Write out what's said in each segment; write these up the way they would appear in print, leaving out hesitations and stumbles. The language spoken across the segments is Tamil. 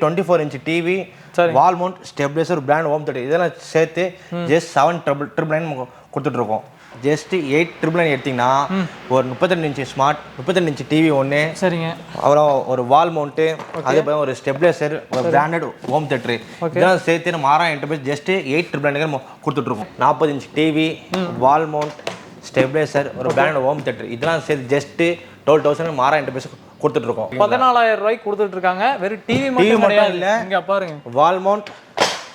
24 inch டிவி, வால் mount, stabiliser, brand home theatre இதெல்லாம் சேர்த்து ஜஸ்ட் 7,999 கொடுத்துட்டு இருக்கோம். ஜஸ்ட் 8,999 எடுத்தீங்கன்னா ஒரு 32 inch ஸ்மார்ட், 32 inch டிவி ஒன்று, சரிங்க, அப்புறம் ஒரு வால் மவுண்ட்டு, அதே ஒரு ஸ்டெபிலைசர், ஒரு பிராண்டட் ஹோம் தியேட்டர் இதெல்லாம் சேர்த்து நம்ம 6,000 என்டர்பிரைஸ் ஜஸ்ட் 8,999 கொடுத்துட்டு இருக்கோம். 40 inch டிவி, வால் மவுண்ட், ஸ்டெபிலைசர், ஒரு பிராண்டட் ஹோம் தியேட்டர் இதெல்லாம் சேர்த்து ஜஸ்ட் 12,000 நம்ம 6,000 என்டர்பிரைஸ் கொடுத்துட்டு இருக்கோம். 14,000 ரூபாய்க்கு கொடுத்துட்டு இருக்காங்க. வெறும் டிவி மட்டும் இல்ல, இங்க பாருங்க வால் மவுண்ட்,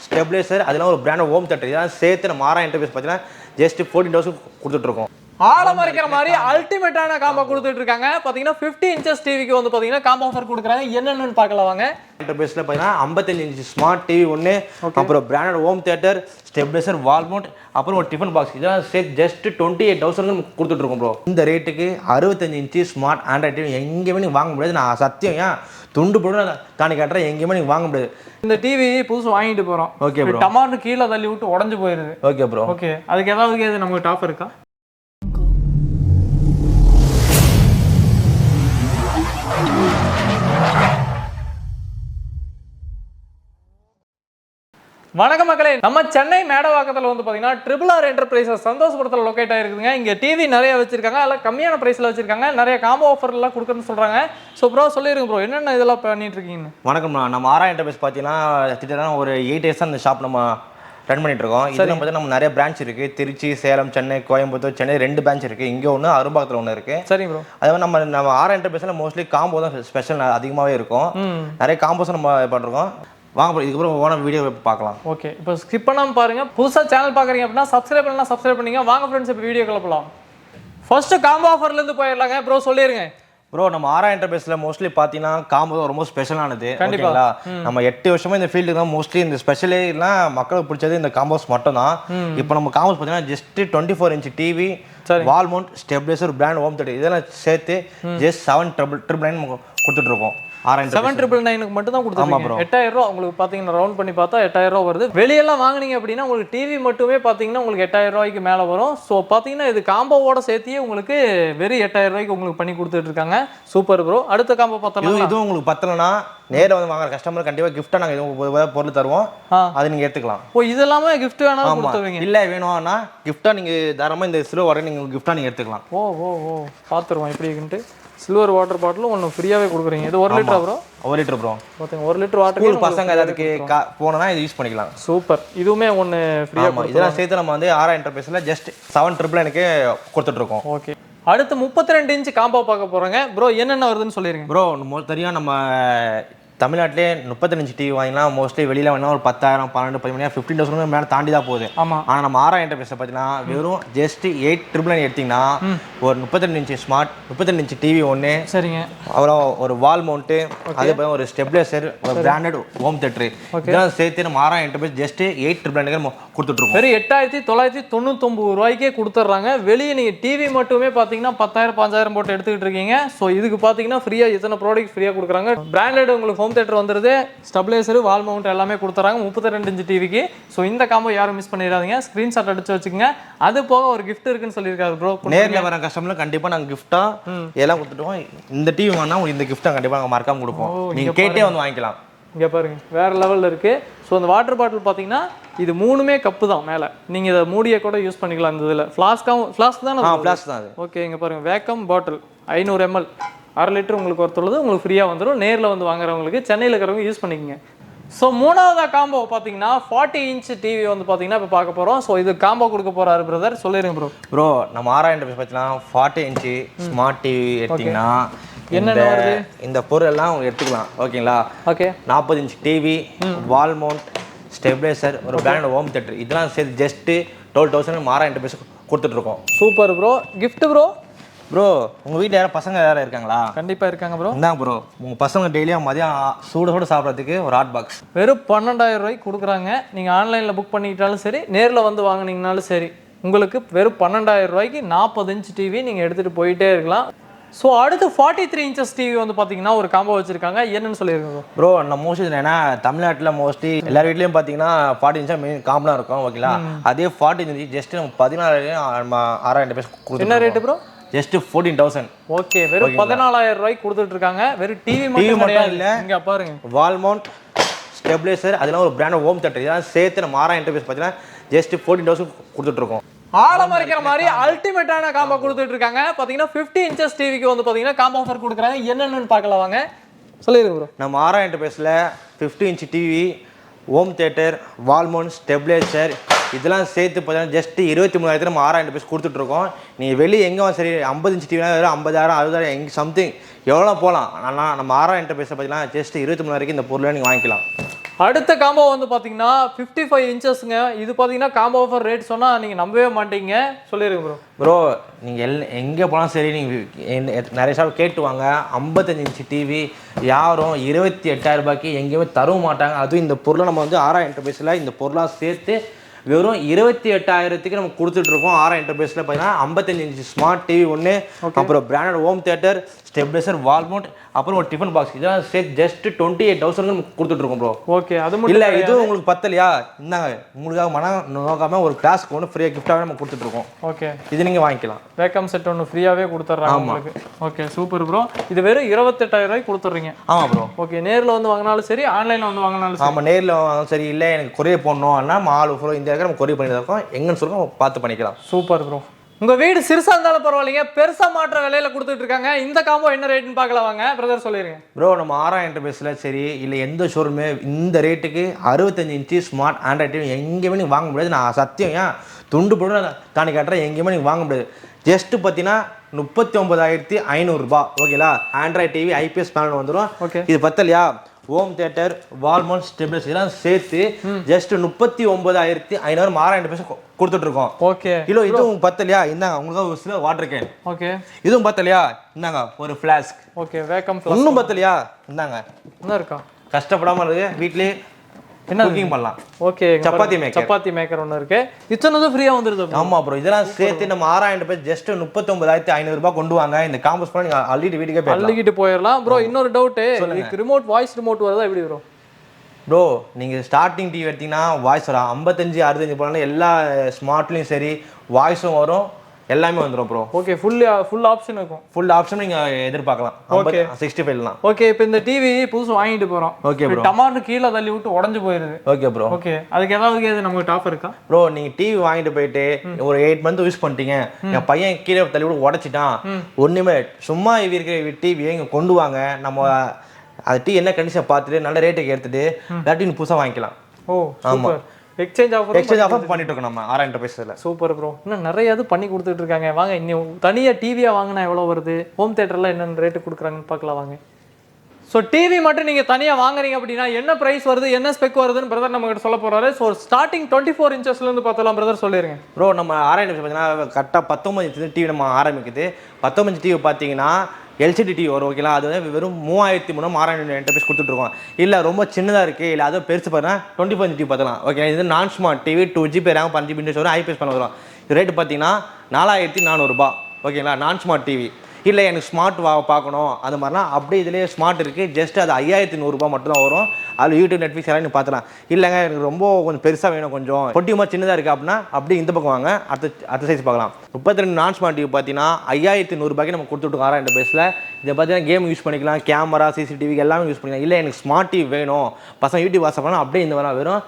ஸ்டெபிலைசர், அதெல்லாம் ஒரு பிராண்டட் ஹோம் தியேட்டர் இதெல்லாம் சேர்த்து நம்ம 6,000 என்டர்பிரைஸ் பார்த்தீங்கன்னா ஜஸ்ட் 14,000 கொடுத்துட்டு இருக்கோம். ஆலமரிக்கிற மாதிரி அல்டிமேட்டான காம்போ கொடுத்துட்டு இருக்காங்க. பாத்தீங்கன்னா 50 inches டிவிக்கு வந்து பாத்தீங்கன்னா காம்போ ஆஃபர் கொடுக்குறாங்க. என்னென்னு பார்க்கலாம் வாங்க. என்டர்பிரைஸ்ல பாத்தீங்கன்னா 55 inch ஸ்மார்ட் டிவி ஒன்று, அப்புறம் பிராண்டட் ஹோம் தியேட்டர், ஸ்டெபிலைசர், வால் மவுண்ட், அப்புறம் ஒரு டிஃபன் பாக்ஸ் இதெல்லாம் சேர்த்து ஜஸ்ட் 28,000 கொடுத்துட்டு இருக்கோம் ப்ரோ. இந்த ரேட்டுக்கு 65 inch ஸ்மார்ட் ஆண்ட்ராய்ட் டிவி எங்கேயுமே நீங்கள் வாங்க முடியாது. நான் சத்தியம் ஏன் துண்டு போட்டு தாண்டி காட்டுறேன், எங்கேயுமே நீங்கள் வாங்க முடியாது. இந்த டிவி புதுசு வாங்கிட்டு போறோம். Okay bro. டமார்னு கீழே தள்ளி விட்டு உடஞ்சு போயிருது. Okay bro. ஓகே, அதுக்கு ஏதாவது நமக்கு ஆஃபர் இருக்கா? வணக்கம் மக்களே, நம்ம சென்னை மேடவாக்கத்தில் வந்து பார்த்தீங்கன்னா ட்ரிபிள் ஆர் என்டர்பிரைசஸ் சந்தோஷபுரத்தில் லொக்கேட் ஆகிருக்குங்க. இங்கே டிவி நிறைய வச்சிருக்காங்க, அதில் கம்மியான ப்ரைஸில் வச்சிருக்காங்க, நிறைய காம்போ ஆஃபர்லாம் கொடுக்குறேன்னு சொல்கிறாங்க. ஸோ ப்ரோ சொல்லிடுங்க ப்ரோ, என்னென்ன இதெல்லாம் பண்ணிட்டு இருக்கீங்க? வணக்கம், நம்ம 6,000 என்டர்பிரைஸ் பார்த்தீங்கன்னா கிட்டத்தட்ட ஒரு 8 years அந்த ஷாப் நம்ம ரன் பண்ணிட்டு இருக்கோம். இதில் பார்த்தீங்கன்னா நம்ம நிறைய பிரான்ச் இருக்குது. திருச்சி, சேலம், சென்னை, கோயம்புத்தூர், சென்னை 2 பிரான்ச் இருக்குது. இங்கே ஒன்று, அரும்பாக்கத்தில் ஒன்று இருக்குது. சரி ப்ரோ. அதே மாதிரி நம்ம 6,000 என்டர்பிரைஸில் மோஸ்ட்லி காம்போ தான் ஸ்பெஷல் அதிகமாகவே இருக்கும். நிறைய காம்போஸ் நம்ம பண்ணுறோம். வாங்க இதுக்கப்புறம் ஓன வீடியோ பார்க்கலாம். ஓகே, இப்போ ஸ்கிப் பண்ணாமல் பாருங்க. புதுசாக சேனல் பார்க்குறீங்க அப்படின்னா சப்ஸ்கிரைப் பண்ணலாம், சப்ஸ்கிரைப் பண்ணிங்க. வாங்க ஃப்ரெண்ட்ஸ், இப்போ வீடியோ கிளப்பலாம். ஃபர்ஸ்ட் காம்போ ஆஃபர்லேருந்து போயிடலாங்க. ப்ரோ சொல்லிடுங்க. ப்ரோ, நம்ம 6,000 என்டர்பிரைஸில் மோஸ்ட்லி பார்த்தீங்கன்னா காம்போ ரொம்ப ஸ்பெஷலானது. கண்டிப்பாக நம்ம 8 வருஷமா இந்த ஃபீல்டு தான். மோஸ்ட்லி இந்த ஸ்பெஷலாம் மக்களுக்கு பிடிச்சது இந்த காம்போஸ் மட்டும் தான். இப்போ நம்ம காம்போஸ் பார்த்தீங்கன்னா ஜஸ்ட் 24 inch டிவி, வால் mount, stabiliser, brand home theatre இதெல்லாம் சேர்த்து ஜஸ்ட் 7,999 கொடுத்துட்டு இருக்கோம். 7,999 மட்டும் தான் கொடுத்துருக்காங்க. 8,000 ரூபா உங்களுக்கு பார்த்தீங்கன்னா ரவுண்ட் பண்ணி பார்த்தா 8,000 ரூபா வருது. வெளியெல்லாம் வாங்கினீங்க அப்படின்னா உங்களுக்கு டிவி மட்டுமே பார்த்தீங்கன்னா உங்களுக்கு 8,000 ரூபாய்க்கு மேலே வரும். ஸோ பார்த்தீங்கன்னா இது காம்போவோட சேர்த்தியே உங்களுக்கு வெறும் 8,000 ரூபாய்க்கு உங்களுக்கு பண்ணி கொடுத்துட்டு இருக்காங்க. Super bro. அடுத்த காம்போ பார்த்தோம்னா இதுவும் உங்களுக்கு பத்தலைன்னா நேரில் வந்து வாங்குற கஸ்டமர் கண்டிப்பாக கிஃப்ட்டாக நாங்கள் இது பொருள் தருவோம், அதை நீங்கள் எடுத்துக்கலாம். ஓ, இதெல்லாமே கிஃப்ட் வேணாலும் கொடுத்துருவீங்க? இல்லை, வேணும்னா கிஃப்ட்டாக நீங்கள் தாராளமாக இந்த சில்வர் வாட்டர் நீங்கள் கிஃப்ட்டாக நீங்கள் எடுத்துக்கலாம். ஓ ஓ ஓ, பார்த்துருவோம் எப்படின்ட்டு. சில்வர் வாட்டர் பாட்டிலும் ஒன்று ஃப்ரீயாகவே கொடுக்குறீங்க. இது 1 லிட்டர் ப்ரோ? 1 litre bro. பார்த்தீங்க, 1 லிட்டர் வாட்டர் பசங்க எல்லாத்துக்கு போனோன்னா இது யூஸ் பண்ணிக்கலாம். சூப்பர். இதுவுமே ஒன்று ஃப்ரீயாக. இதெல்லாம் சேர்த்து நம்ம வந்து 6,000 என்டர்பிரைஸில் ஜஸ்ட் 7,999 கொடுத்துட்ருக்கோம். ஓகே, அடுத்து 32 inch காம்போ பார்க்க போகிறோங்க. ப்ரோ என்னென்ன வருதுன்னு சொல்லிடுங்க. ப்ரோ, தெரியும் நம்ம தமிழ்நாட்டிலே 32 inch டிவி வாங்கினா மோஸ்ட்லி வெளியில் வாங்கினா ஒரு 10,000, 12,000, 15,000, 15,000 மேலே தாண்டி தான் போகுது. ஆமாம். ஆனால் நம்ம 6,000 என்டர்பிரைஸ் பார்த்தீங்கன்னா வெறும் ஜஸ்ட் 8,999 எடுத்திங்கன்னா ஒரு 32 inch ஸ்மார்ட், 32 inch டிவி ஒன்று, சரிங்க, அப்புறம் ஒரு வால் மவுண்ட்டு, அதே மாதிரி ஒரு ஸ்டெபிலைசர், ஒரு பிராண்டட் ஹோம் தியேட்டர் இதெல்லாம் சேர்த்து நம்ம 6,000 என்டர்பிரைஸ் ஜஸ்ட் 8,999 கொடுத்துட்ருக்கோம். வெறும் 8,999 ரூபாய்க்கே கொடுத்துட்றாங்க. வெளியே நீங்கள் டிவி மட்டுமே பார்த்தீங்கன்னா 10,000, 5,000 போட்டு எடுத்துக்கிட்டு இருக்கீங்க. ஸோ இதுக்கு பார்த்தீங்கன்னா ஃப்ரீயாக இத்தனை ப்ராடக்ட் ஃப்ரீயாக கொடுக்குறாங்க. பிராண்டட் உங்களுக்கு ஹோம் தியேட்டர் வந்துருது, ஸ்டெபிலைசர், வால் மவுண்ட் எல்லாமே கொடுத்துறாங்க 32 inch டிவிக்கு. ஸோ இந்த காம்போ யாரும் மிஸ் பண்ணிடாதீங்க. ஸ்க்ரீன்ஷாட் அடிச்சு வச்சுக்கோங்க. அது போக ஒரு கிஃப்ட் இருக்குன்னு சொல்லியிருக்காரு ப்ரோ. நேரில் வர கஸ்டமர் கண்டிப்பாக நாங்கள் கிஃப்ட்டாக எல்லாம் கொடுத்துட்டோம். இந்த டிவி வாங்கினா இந்த கிஃப்ட்டை கண்டிப்பாக நாங்கள் மறக்காமல் கொடுப்போம். நீங்கள் கேட்டே வந்து வாங்கிக்கலாம். இங்கே பாருங்க, வேறு லெவலில் இருக்குது. ஸோ அந்த வாட்டர் பாட்டில் பார்த்தீங்கன்னா இது 3மே கப்பு தான். மேலே நீங்கள் இதை மூடியை கூட யூஸ் பண்ணிக்கலாம். இந்த இதில் ஃப்ளாஸ்க் தான். ஃப்ளாஸ்க் தான் அது. ஓகே, இங்கே பாருங்கள், வேக்கம் பாட்டில் 500 ml 1/2 லிட்டர் உங்களுக்கு ஒருத்தருது உங்களுக்கு ஃப்ரீயாக வந்துடும். நேரில் வந்து வாங்குறவங்களுக்கு, சென்னையில் இருக்கிறவங்க யூஸ் பண்ணிக்கோங்க. ஸோ மூணாவது காம்போ பார்த்தீங்கன்னா 40 inch டிவி வந்து பார்த்தீங்கன்னா இப்போ பார்க்க போகிறோம். ஸோ இது காம்போ கொடுக்க போகிறாரு பிரதர், சொல்லிடுங்க ப்ரோ. ப்ரோ, நம்ம 6,000 என்டர்பிரைஸ் பார்த்தீங்கன்னா 40 inch ஸ்மார்ட் டிவி எடுத்தீங்கன்னா என்னென்ன வருது? இந்த பொருள் எல்லாம் உங்களுக்கு எடுத்துக்கலாம். ஓகேங்களா? ஓகே, 40 inch டிவி, வால் மவுண்ட், ஸ்டெபிலைசர், ஒரு பிராண்ட் ஹோம் தியேட்டர் இதெல்லாம் சேர்த்து ஜஸ்ட் 12,000 6,000 என்டர்பிரைஸ் கொடுத்துட்ருக்கோம். Super bro. Gift bro? Bro, உங்கள் வீட்டில் யாரும் பசங்க யாரும் இருக்காங்களா? கண்டிப்பாக இருக்காங்க ப்ரோ. இந்தாங்க ப்ரோ, உங்கள் பசங்க டெய்லியும் மதியம் சூட சாப்பிட்றதுக்கு ஒரு ஹாட் பாக்ஸ் வெறும் 12,000 ரூபாய்க்கு கொடுக்குறாங்க. நீங்கள் ஆன்லைனில் புக் பண்ணிக்கிட்டாலும் சரி, நேரில் வந்து வாங்கினீங்கனாலும் சரி, உங்களுக்கு வெறும் 12,000 ரூபாய்க்கு 40 inch டிவி நீங்கள் எடுத்துகிட்டு போயிட்டே இருக்கலாம். ஸோ அடுத்து 43 inches டிவி வந்து பார்த்தீங்கன்னா ஒரு காம்போ வச்சுருக்காங்க. என்னன்னு சொல்லியிருக்கோம் ப்ரோ? நம்ம மோஸ்ட்லி ஏன்னா தமிழ்நாட்டில் மோஸ்ட்லி எல்லார் வீட்லேயும் பார்த்தீங்கன்னா 40 inch மெயின் காம்பனாக இருக்கும். ஓகேங்களா? அதே 40 inch ஜஸ்ட் நம்ம 14,000 6,000 பேர் கொடுத்து. என்ன ரேட்டு ப்ரோ? ஜஸ்ட் 14,000. ஓகே, வெறும் 14,000 ரூபாய்க்கு கொடுத்துட்டு இருக்காங்க. வெறும் டிவி மட்டும் இல்லை, இங்கே பாருங்க, வால் மவுண்ட், ஸ்டெபிலைசர் அதெல்லாம் ஒரு பிராண்ட் ஹோம் தேட்டர் இதெல்லாம் சேர்த்து நம்ம ஆரா இன்டர்ஃபேஸ் பார்த்தீங்கன்னா ஜஸ்ட் 14,000 கொடுத்துட்ருக்கோம். ஆழம் இருக்கிற மாதிரி அல்டிமேட்டான காம்போ கொடுத்துட்டு இருக்காங்க. பார்த்தீங்கன்னா 50 inches டிவிக்கு வந்து பார்த்தீங்கன்னா காம்போ ஆஃபர் கொடுக்குறாங்க. என்னென்னு பார்க்கலாம் வாங்க, சொல்லிடுங்க ப்ரோ. நம்ம ஆரா இன்டர்ஃபேஸில் 50 inch TV, home theatre, wall mount, stabiliser இதெல்லாம் சேர்த்து பார்த்தீங்கன்னா ஜஸ்ட் 23,000 நம்ம ஆரா இன்டர்ஃபேஸ் கொடுத்துட்ருக்கோம். நீங்கள் வெளியே எங்கே சரி 50 inch டிவினா வெறும் 50,000 60,000 எங்கே சம்திங் எவ்வளோ போகலாம். ஆனால் நம்ம ஆரா இன்டர்ஃபேஸை பார்த்தீங்கன்னா ஜஸ்ட் 23,000 இந்த பொருளை நீங்கள் வாங்கிக்கலாம். அடுத்த காம்போ வந்து பார்த்தீங்கன்னா 55 inchesங்க. இது பார்த்தீங்கன்னா காம்போ ஆஃபர் ரேட் சொன்னால் நீங்கள் நம்பவே மாட்டீங்க. சொல்லிடுங்க ப்ரோ நீங்கள் எங்கே போனாலும் சரி நீங்கள் நிறைய ஷாப் கேட்டுவாங்க 55 inch டிவி யாரும் 28,000 ரூபாய்க்கு எங்கேயுமே தரவும் மாட்டாங்க. அதுவும் இந்த பொருளை நம்ம வந்து ஆரா இன்டர்ஃபேஸில் இந்த பொருளாக சேர்த்து வெறும் 28,000க்கு நம்ம கொடுத்துட்ருக்கோம். ஆரா இன்டர்ஃபேஸில் பார்த்தீங்கன்னா 55 inch ஸ்மார்ட் டிவி ஒன்று, அப்புறம் branded home theatre, stabiliser, wall mount, அப்புறம் ஒரு டிஃபன் பாக்ஸ் இதெல்லாம் சேர்த்து ஜஸ்ட் 28,000 நம்ம கொடுத்துட்ருக்கோம் ப்ரோ. ஓகே, அது மட்டும் இல்லை இதுவும் உங்களுக்கு பத்தலையா இந்தாங்க உங்களுக்காக மனம் நோக்காமல் ஒரு கிளாஸ்க்கு ஒன்று ஃப்ரீயாக கிஃப்டாகவே நம்ம கொடுத்துட்ருக்கோம். ஓகே, இது நீங்கள் வாங்கிக்கலாம். வேக்கம் செட் ஒன்று ஃப்ரீயாகவே கொடுத்துட்றாங்க உங்களுக்கு. Okay super bro. இது வெறும் 28,000 ரூபாய்க்கு கொடுத்துட்றீங்க. ஆமாம் ப்ரோ. ஓகே, நேரில் வந்து வாங்கினாலும் சரி ஆன்லைனில் வந்து வாங்கினாலும் சரி. ஆமாம், நேரில் வாங்கினாலும் சரி. இல்லை எனக்கு கொரியர் போடணும் ஆனால் மால் ஃபுல்லோ இந்த நம்ம கொரியர் பண்ணி தான் இருக்கோம். எங்கன்னு சொல்லுங்க பார்த்து பண்ணிக்கலாம். Super bro. உங்கள் வீடு சிறுசாக இருந்தாலும் பரவாயில்லைங்க, பெருசாக மாற்ற விலையில் கொடுத்துட்டு இருக்காங்க. இந்த காம்போ என்ன ரேட்டுன்னு பார்க்கலாம் வாங்க பிரதர், சொல்லிடுங்க. ப்ரோ நம்ம ஆரா இன்டர்ஃபேஸில் சரி இல்லை எந்த ஷோரூமே இந்த ரேட்டுக்கு 65 inch ஸ்மார்ட் ஆண்ட்ராய்ட் டிவி எங்கேயுமே நீங்கள் வாங்க முடியாது. நான் சத்தியம் ஏன் துண்டு போட்டு தாண்டி காட்டுறேன், எங்கேயுமே நீங்கள் வாங்க முடியாது. ஜஸ்ட்டு பார்த்தீங்கன்னா 39,500 ரூபா. ஓகேங்களா, ஆண்ட்ராய்ட் டிவி ஐபிஎஸ் பேனல் வந்துடும். ஓகே, இது பத்தலையா ஹோம் தேட்டர், வால்மவுண்ட், ஸ்டெபிலைசர் இதெல்லாம் சேர்த்து ஜஸ்ட் 39,500 ஆரா இன்டர்ஃபேஸ் கொடுத்துட்ருக்கோம். ஓகே, இல்லை இதுவும் பத்தலையா இந்தாங்க உங்களுக்கு ஒரு சில வாட்டர் கேன். ஓகே, இதுவும் பத்தலையா இந்தாங்க ஒரு ஃப்ளாஸ்க். ஓகே, வேக்கம் இன்னும் பத்தலையா இந்தாங்க என்ன இருக்கா கஷ்டப்படாமல் இருக்கு வீட்லேயே என்ன குக்கிங் பண்ணலாம். ஓகே, சப்பாத்தி மேக்கர் ஒன்று இருக்கு. இத்தனை ஃப்ரீயா வந்துருது. ஆமா ப்ரோ, இதெல்லாம் சேர்த்து நம்ம 6,000 பேர் ஜஸ்ட் 39,500 ரூபாய் கொண்டு வாங்க. இந்த காம்பஸ் பண்ணி நீங்க அள்ளிட்டு வீட்டுக்கே போயிடலாம். அள்ளிக்கிட்டு போயிடலாம். ப்ரோ இன்னொரு டவுட், இதுக்கு ரிமோட் வாய்ஸ் ரிமோட் வருதா எப்படி ப்ரோ? ப்ரோ நீங்கள் ஸ்டார்டிங் டிவி எடுத்தீங்கன்னா வாய்ஸ் வரும். 55 65 போனாலும் எல்லா ஸ்மார்ட்லேயும் சரி வாய்ஸும் வரும், எல்லாமே வந்துடும் ப்ரோ. ஓகே, ஃபுல் ஆப்ஷன் இருக்கும். ஃபுல் ஆப்ஷன் நீங்கள் எதிர்பார்க்கலாம். ஓகே 65லாம். ஓகே, இப்போ இந்த டிவி புதுசு வாங்கிட்டு போகிறோம். ஓகே ப்ரோ, டமாட்டு கீழே தள்ளி விட்டு உடஞ்சு போயிருது. Okay bro. ஓகே, அதுக்கு ஏதாவது நமக்கு ஆஃபர் இருக்கா ப்ரோ? நீங்கள் டிவி வாங்கிட்டு போயிட்டு ஒரு 8 month யூஸ் பண்ணிட்டீங்க, என் பையன் கீழே தள்ளி விட்டு உடச்சிட்டான், ஒன்றுமே சும்மா இருக்கிற டிவியை இங்கே கொண்டு வாங்க, நம்ம அது டிவி என்ன கண்டிஷன் பார்த்துட்டு நல்ல ரேட்டுக்கு எடுத்துட்டு இல்லாட்டி புதுசாக வாங்கிக்கலாம். ஓ ஆமாம், எக்ஸ்சேஞ்ச் ஆஃபர் பண்ணிட்டு இருக்கோம் நம்ம ஆரா இன்டர்ஃபேஸில். Super bro. இன்னும் நிறைய இது பண்ணி கொடுத்துட்டு இருக்காங்க. வாங்க இன்னும் தனியாக டிவியாக வாங்கினா எவ்வளோ வருது, ஹோம் தேட்டரில் என்னென்ன ரேட்டு கொடுக்குறாங்கன்னு பார்க்கலாம் வாங்க. ஸோ டிவி மட்டும் நீங்கள் தனியாக வாங்குறீங்க அப்படின்னா என்ன ப்ரைஸ் வருது, என்ன ஸ்பெக் வருதுன்னு பிரதர் நம்ம கிட்ட சொல்ல போகிறாரு. ஸோ ஸ்டார்டிங் 24 inchesலேருந்து பார்த்தலாம் பிரதர், சொல்லிடுங்க. ப்ரோ நம்ம ஆரா இன்டர்ஃபேஸ் பார்த்தீங்கன்னா கரெக்டாக 19 inch டிவி நம்ம ஆரம்பிக்குது. 19 inch டிவி பார்த்தீங்கன்னா எல்சிடி டிவி வரும். ஓகேங்களா, அது வந்து வெறும் 3,300 ஆரா இன்டர்ஃபேஸ் கொடுத்துட்ருக்கோம். இல்லை ரொம்ப சின்னதாக இருக்குது, இல்லை அதுவும் பெருசு பார்த்தீங்கன்னா 25 inch டிவி பார்த்துக்கலாம். ஓகே, இது நான் smart TV 2GB RAM 5GB இன்டர்ஸ் வரும், ஐபிஎஸ் பண்ண வரும். இது ரேட்டு பார்த்தீங்கன்னா 4,400 ரூபாய். ஓகேங்களா, நான் ஸ்மார்ட் டிவி. இல்லை எனக்கு ஸ்மார்ட் பார்க்கணும் அது மாதிரிலாம் அப்படியே இதுலேயே ஸ்மார்ட் இருக்குது, ஜஸ்ட் அது 5,100 ரூபாய் மட்டும் தான் வரும். அது யூடியூப் நெட்ஃப்ளிக்ஸ் எல்லாம் பார்த்துலாம். இல்லைங்க எனக்கு ரொம்ப கொஞ்சம் பெருசாக வேணும், கொஞ்சம் பொட்டியமாக சின்னதாக இருக்குது அப்படின்னா அப்படியே இந்த பக்கம் வாங்க, அடுத்த சைஸ் பார்க்கலாம். 32 நான் ஸ்மார்ட் டிவி பார்த்தீங்கன்னா 5,100 ரூபாய்க்கு நம்ம கொடுத்துட்டு ஆரா இன்டர்ஃபேஸில். இதை பார்த்தீங்கன்னா கேம் யூஸ் பண்ணிக்கலாம், கேமரா, சிசிடிவி எல்லாமே யூஸ் பண்ணிக்கலாம். இல்லை எனக்கு ஸ்மார்ட் டிவி வேணும், பசங்க யூடியூப் வாட்ஸ்அப் பண்ணலாம், அப்படியே இந்த வர வெறும்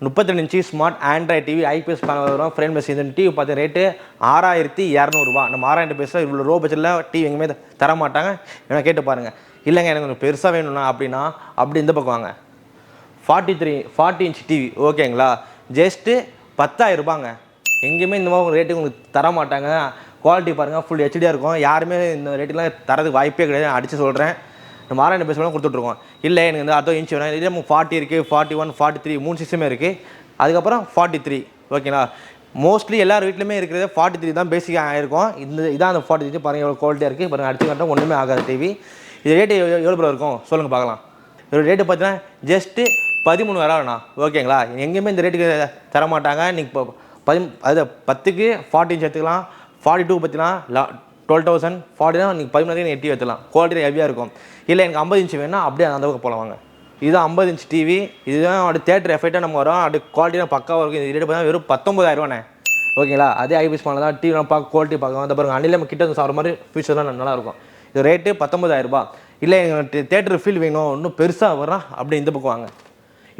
32 inch smart Android TV IPS panel வரும். ஃப்ரேம் பஸ் இந்த டிவி பார்த்து ரேட்டு 6,200 ரூபாய். நம்ம ஆரா இன்டர்ஃபேஸில் இவ்வளோ ரோ பட்ஜெட்டில் டிவி எங்கேயுமே தர மாட்டாங்க. ஏன்னா கேட்டு பாருங்கள். இல்லைங்க எனக்கு கொஞ்சம் பெருசாக வேணும்னா அப்படின்னா அப்படி இந்த பக்கம் வாங்க. 40 inch டிவி ஓகேங்களா, ஜஸ்ட்டு 10,000 ரூபாங்க. எங்கேயுமே இந்த மாதிரி ரேட்டுக்கு உங்களுக்கு தர மாட்டாங்க. குவாலிட்டி பாருங்கள், ஃபுல் ஹெச்டியாக இருக்கும். யாருமே இந்த ரேட்டுக்கெலாம் தரதுக்கு வாய்ப்பே கிடையாது, அடித்து சொல்கிறேன். நம்ம ஆரா இன்டர்ஃபேஸ் கொடுத்துட்ருக்கோம். இல்லை எனக்கு இந்த அதோ இன்ச் வேணும், இதே 40 இருக்குது, 41, 43 3 சிஸ்டமே இருக்குது. அதுக்கப்புறம் 43. ஓகேங்களா, மோஸ்ட்லி எல்லார் வீட்லையுமே இருக்கிறது 43 தான் பேசிக்காக ஆகிருக்கும். இதான் அந்த 43 பாருங்கள் எவ்வளோ குவாலிட்டியாக இருக்குது பாருங்கள். அடிச்சு கரெக்டாக ஒன்றுமே ஆகாது டிவி. இது ரேட்டு எவ்வளோ ப்ரோ இருக்கும் சொல்லுங்கள் பார்க்கலாம். இதோட ரேட்டு பார்த்தீங்கன்னா ஜஸ்ட்டு 13,000 ஓகேங்களா. எங்கேயுமே இந்த ரேட்டுக்கு தரமாட்டாங்க. நீங்கள் இப்போ 10க்கு 40 inch எடுத்துக்கலாம், 42 பார்த்தீங்கன்னா 12,000, 40 நீங்கள் 13,000 எட்டி எடுத்துக்கலாம். குவாலிட்டி ஹெவியாக இருக்கும். இல்லை எனக்கு 50 inch வேணும்னா அப்படியே அந்த பக்கம் போகலாம் வாங்க. இதுதான் 50 inch டிவி. இதுதான் அப்படி தேட்டர் எஃபெக்டாக நம்ம வரும், அப்படி குவாலிட்டியாக பக்காவாக இருக்கும். இது ரேட்டு பார்த்தீங்கன்னா வெறும் 19,000 ஓகேங்களா. அதே ஐபிஎஸ் பண்ணலாம் தான் டிவி நம்ம பார்க்க குவாலிட்டி பார்க்கலாம். அந்த பாருங்கள் அன்னில் நம்ம கிட்ட சாப்பிட்ற மாதிரி ஃபியூச்சர்லாம் நல்லாயிருக்கும். இது ரேட்டு 19,000 ரூபாய். இல்லை எங்களுக்கு தேட்டர் ஃபீல் வேணும் இன்னும் பெருசாக வர்றோம் அப்படி இந்த பக்கம் வாங்க.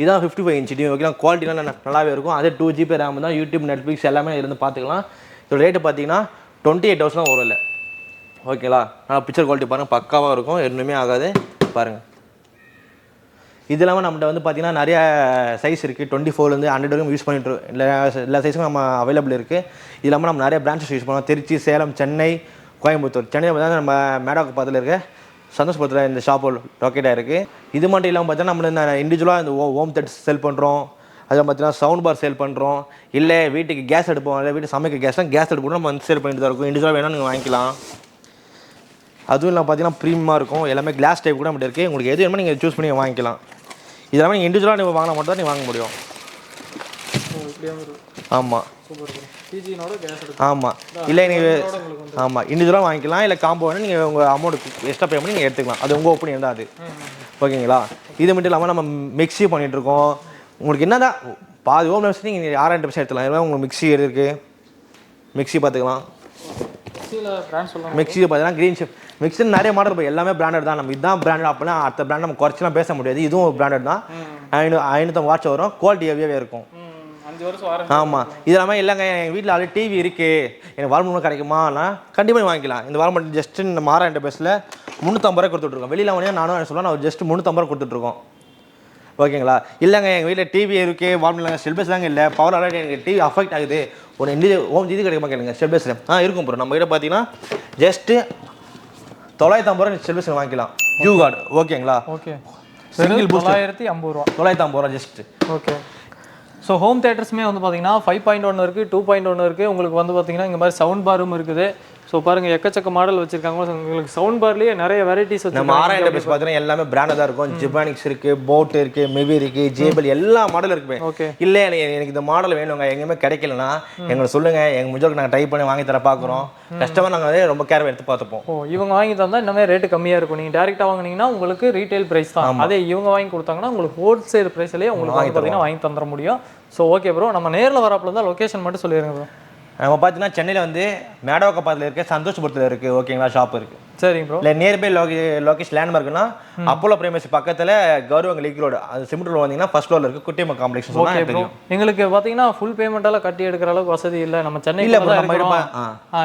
இதான் 55 இன்ச் டிவி. ஓகேங்களா, குவாலிட்டிலாம் நல்லாவே இருக்கும். அதே 2 GB ரேம் தான். யூடியூப், நெட்ஃப்ளிக்ஸ் எல்லாமே இருந்து பார்த்துக்கலாம். இதோட ரேட்டு பார்த்தீங்கன்னா 28,000 தான் வரும் இல்லை. ஓகேங்களா, நல்லா பிக்சர் குவாலிட்டி பாருங்கள், பக்காவாக இருக்கும், எதுவுமே ஆகாது பாருங்கள். இது இல்லாமல் நம்மகிட்ட வந்து பார்த்தீங்கன்னா நிறைய சைஸ் இருக்குது. 24லேருந்து 100 வரைக்கும் யூஸ் பண்ணிட்டு எல்லா சைஸும் நம்ம அவைலபிள் இருக்குது. இது இல்லாமல் நம்ம நிறைய பிரான்ச்சஸ் யூஸ் பண்ணுவோம். திருச்சி, சேலம், சென்னை, கோயம்புத்தூர். சென்னையில் பார்த்தீங்கன்னா நம்ம மேடவாக்கம் இருக்க சந்தோஷபுரத்தில் இந்த ஷாப் லொக்கேட் ஆகிருக்கு. இது மட்டும் இல்லாமல் பார்த்தீங்கன்னா நம்ம இந்த இண்டிவிஜுவலாக இந்த ஹோம் தேட்டர்ஸ் செல் பண்ணுறோம். அதை பார்த்தீங்கன்னா சவுண்ட் பார் சேல் பண்ணுறோம். இல்லை வீட்டுக்கு கேஸ் எடுப்போம், இல்லை வீட்டு சமைக்க கேஸ் எடுப்பு கூட நம்ம வந்து சேல் பண்ணிட்டு தான் இருக்கும். இண்டிவிஜுவலாக வேணால் நீங்கள் வாங்கிக்கலாம். அதுவும் இல்லாமல் பார்த்தீங்கன்னா ப்ரீமியமாக இருக்கும். எல்லாமே கிளாஸ் டைப் கூட நம்மகிட்ட இருக்குது. உங்களுக்கு எது வேணுமோ நீங்கள் சூஸ் பண்ணி வாங்கிக்கலாம். இதெல்லாம் நீங்கள் இண்டிவிஜுவலாக நீங்கள் வாங்கினா மட்டும் தான் நீங்கள் வாங்க முடியும். ஆமாம் ஆமாம், இல்லை நீங்கள் ஆமாம் இண்டிவிஜுவலாக வாங்கிக்கலாம். இல்லை காம்போ வேணும் நீங்கள் உங்கள் அமௌண்ட் எக்ஸ்ட்ரா பே பண்ணி நீங்கள் எடுத்துக்கலாம். அது உங்கள் ஒப்பீனியன் தான் அது. ஓகேங்களா, இது மட்டும் இல்லாமல் நம்ம மிக்ஸி பண்ணிகிட்ருக்கோம். உங்களுக்கு என்ன தான் பாதி ஹோம் மிக்ஸி நீங்கள் 6-8% எடுத்துக்கலாம். உங்களுக்கு மிக்ஸி இருக்குது, மிக்ஸி பார்த்துக்கலாம். மிக்ஸி பார்த்தீங்கன்னா க்ரீன் ஷிப் மிக்ஸி நிறைய மாடல் இருக்கும். எல்லாமே பிராண்டட் தான். நம்ம இதுதான் பிராண்டட் அப்படின்னா அடுத்த பிராண்ட் நம்ம குறைச்சிலாம் பேச முடியாது. இதுவும் பிராண்டட் தான். 550 வாட்ச் வரும். குவாலிட்டி ஹெவியாகவே இருக்கும். ஆமாம், இது இல்லாமல் இல்லைங்க எங்கள் வீட்டில் ஆல்ரெடி டிவி இருக்குது, எனக்கு வால்மூலம் கிடைக்குமானா கண்டிப்பாக வாங்கிக்கலாம். இந்த வால்மூலம் ஜஸ்ட் இந்த மாரா என்டர்பிரைஸில் 350 ரூபா கொடுத்துட்ருக்கோம். வெளியில் வாங்கினா நானும் சொல்லலாம், நான் ஜஸ்ட் 350 ரூபா கொடுத்துட்ருக்கோம். ஓகேங்களா, இல்லைங்க எங்கள் வீட்டில் டிவி இருக்குது, வால்மூலம் செல்பேஸ் தாங்க இல்லை, பவர் ஆல்ரெடி எனக்கு டிவி அஃபெக்ட் ஆகுது, ஒரு ஹோம் இது கிடைக்குமா கேளுங்க. செல்பேஸில் இருக்கும் ப்ரோ. நம்ம கிட்ட பார்த்தீங்கன்னா ஜஸ்ட்டு 950 ரூபா செல்பேஸில் வாங்கிக்கலாம். ஜூ கார்டு. ஓகேங்களா, ஓகே, சிங்கிள் பூஸ்ட் 950 ரூபா. 950 ரூபா ஜஸ்ட். ஓகே, ஸோ ஹோம் தேட்டர்ஸுமே வந்து பார்த்தீங்கன்னா 5.1 இருக்குது, 2.1 இருக்குது. உங்களுக்கு வந்து பார்த்தீங்கன்னா இந்த மாதிரி சவுண்ட் பாரும் இருக்குது. ஸோ பாருங்கள், எக்கச்சக்க மாடல் வச்சிருக்காங்க. உங்களுக்கு சவுண்ட் பார்லேயே நிறைய வெரைட்டிஸ் வச்சு. நம்ம ஆரா என்டர்பிரைஸ் பார்த்தீங்கன்னா எல்லாமே பிராண்டாக தான் இருக்கும். ஜிபானிக்ஸ் இருக்குது, போட் இருக்குது, மெவி இருக்குது, ஜேபிள் எல்லா மாடலும் இருக்குமே. ஓகே, இல்லை எனக்கு இந்த மாடல் வேணுங்க, எங்கேயுமே கிடைக்கலன்னா எங்களை சொல்லுங்கள், எங்கள் முடிஞ்சளவுக்கு நாங்கள் ட்ரை பண்ணி வாங்கி தர பார்க்குறோம். கஸ்டமர் நாங்கள் ரொம்ப கேர் எடுத்து பார்த்துப்போம். இவங்க வாங்கி தந்தால் இன்னமே ரேட்டு கம்மியாக இருக்கும். நீங்கள் டேரெக்டாக வாங்கினீங்கன்னா உங்களுக்கு ரீட்டைல் ப்ரைஸ் தான். அதே இவங்க வாங்கி கொடுத்தாங்கன்னா உங்களுக்கு ஹோல்சேல் ப்ரைஸ்லேயே உங்களுக்கு பார்த்தீங்கன்னா வாங்கி தந்துட முடியும். ஸோ ஓகே ப்ரோ, நம்ம நேரில் வரப்போ இருந்தால் லொக்கேஷன் மட்டும் சொல்லிடுங்க ப்ரோ. நம்ம பார்த்தீங்கன்னா சென்னையில் வந்து மேடவாக்கப்பாத்தில் இருக்குது, சந்தோஷபுரத்தில் இருக்குது. ஓகேங்களா, ஷாப் இருக்குது. சரிங்க ப்ரோ. இல்லை நியர்பை லொகேஷன் லேண்ட்மார்க்னா அப்போலோ பிரைமசி பக்கத்தில் கௌரவங்க லீக் ரோடு, அது சிமெண்ட் ரோடு வந்தீங்கன்னா ஃபர்ஸ்ட் ஃப்ளோரில் இருக்குது. குட்டியம்மா காம்ப்ளெக்ஸ். ஓகே ப்ரோ, எங்களுக்கு பார்த்தீங்கன்னா ஃபுல் பேமெண்ட்டெல்லாம் கட்டி எடுக்கிற அளவுக்கு வசதி இல்லை. நம்ம சென்னையில்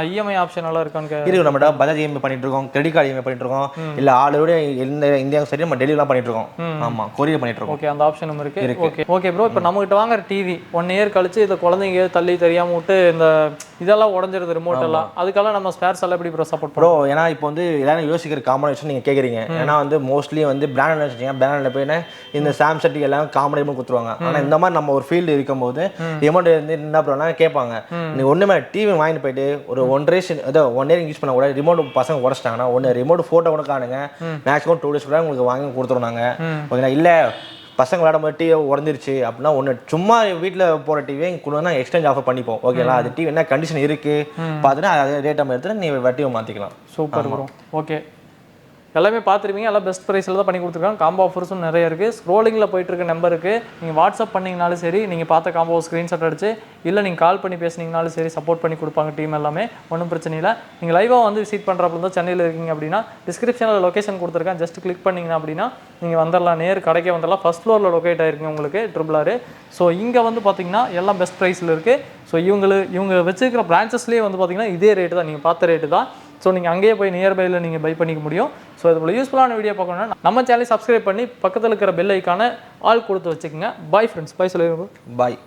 இஎம்ஐ ஆப்ஷன் எல்லாம் இருக்கான்னு இருக்கு. நம்மகிட்ட பஜாஜ் இஎம்ஐ பண்ணிட்டு இருக்கோம், கிரெடிட் கார்டு இஎம்ஐ பண்ணிட்டு இருக்கோம். இல்லை ஆல்ரெடி எந்த இந்தியா சரி நம்ம டெலிவரிலாம் பண்ணிட்டு இருக்கோம். ஆமாம், கொரியர் பண்ணிட்டு இருக்கோம். ஓகே, அந்த ஆப்ஷனும் இருக்குது. ஓகே ஓகே ப்ரோ, இப்போ நம்மகிட்ட வாங்குற டிவி 1 இயர் கழிச்சு இதை குழந்தைங்க தள்ளி தெரியாமல் விட்டு இந்த இதெல்லாம் உடஞ்சிருது ரிமோட் எல்லாம், அதுக்கெல்லாம் நம்ம ஸ்பேர்ஸ் எல்லாம் எப்படி ப்ரோ சப்போர்ட் ப்ரோ? ஏன்னா இப்போ வந்து எல்லாரும் யோசிக்கிற காமன் விஷயம் நீங்கள் கேட்குறீங்க. ஏன்னா வந்து மோஸ்ட்லி வந்து பிராண்ட் வச்சுருக்கீங்க, பிராண்டில் போய் இந்த சாம்சங் எல்லாம் காமெடி கொடுத்துருவாங்க. ஆனால் இந்த மாதிரி நம்ம ஒரு ஃபீல்டு இருக்கும்போது அமௌண்ட் வந்து என்ன பண்ணலாம் கேட்பாங்க. நீங்கள் ஒன்றுமே டிவி வாங்கிட்டு போயிட்டு ஒரு 1 இயர் யூஸ் பண்ண கூட ரிமோட் பசங்க உடச்சிட்டாங்கன்னா ஒன்று ரிமோட் ஃபோட்டோ கூட காணுங்க, மேக்ஸிமம் 2 days கூட உங்களுக்கு வாங்கி கொடுத்துருவாங்க. ஓகேங்களா, இல்லை பசங்க விளையாடும் டிவி உடஞ்சிருச்சு அப்படின்னா ஒன்று சும்மா வீட்டில் போகிற டிவியை கொடுத்தா எக்ஸ்சேஞ்ச் ஆஃபர் பண்ணிப்போம். ஓகேங்களா, அது டிவி என்ன கண்டிஷன் இருக்குது பார்த்துட்டு அதை ரேட் நம்ம எடுத்துட்டு நீ வட்டியை மாற்றிக்கலாம். Super bro. ஓகே, எல்லாமே பார்த்துருப்பீங்க, எல்லாம் பெஸ்ட் ப்ரைஸில் தான் பண்ணி கொடுத்துருக்காங்க. காம்போ ஆஃபர்ஸும் நிறைய இருக்குது. ஸ்க்ரோலிங்கில் போயிட்டு இருக்க நம்பருக்கு நீங்கள் வாட்ஸ்அப் பண்ணிங்கனாலும் சரி, நீங்கள் பார்த்த காம்போ ஸ்க்ரீன்ஷாட் அடிச்சு, இல்லை நீங்கள் கால் பண்ணி பேசுனீங்கனாலும் சரி சப்போர்ட் பண்ணி கொடுப்பாங்க டீம் எல்லாமே. ஒன்றும் பிரச்சனை இல்லை. நீங்கள் லைவாக வந்து விசிட் பண்ணுறப்ப தான் சென்னையில் இருக்கீங்க அப்படின்னா டிஸ்கிரிப்ஷனில் லொக்கேஷன் கொடுத்துருக்கேன், ஜஸ்ட் கிளிக் பண்ணிங்கன்னா அப்படின்னா நீங்கள் வந்துடலாம், நேர் கடைக்கே வந்துடலாம். ஃபஸ்ட் ஃப்ளோரில் லொக்கேட் ஆகிருக்குங்க உங்களுக்கு ட்ரிபிள். ஸோ இங்கே வந்து பார்த்தீங்கன்னா எல்லாம் பெஸ்ட் ப்ரைஸில் இருக்குது. ஸோ இவங்க வச்சுருக்கிற பிரான்ச்சஸ்லேயே வந்து பார்த்தீங்கன்னா இதே ரேட்டு தான், நீங்கள் பார்த்த ரேட்டு தான். ஸோ நீங்கள் அங்கேயே போய் நியர்பையில் நீங்கள் பை பண்ணிக்க முடியும். ஸோ இது போல் யூஸ்ஃபுல்லான வீடியோ பார்க்கணுன்னா நம்ம சேனலை சப்ஸ்கிரைப் பண்ணி பக்கத்தில் இருக்கிற பெல் ஐக்கான ஆல் கொடுத்து வச்சுக்கோங்க. பாய் ஃப்ரெண்ட்ஸ், பாய் சொல்லிடுங்க. பாய்.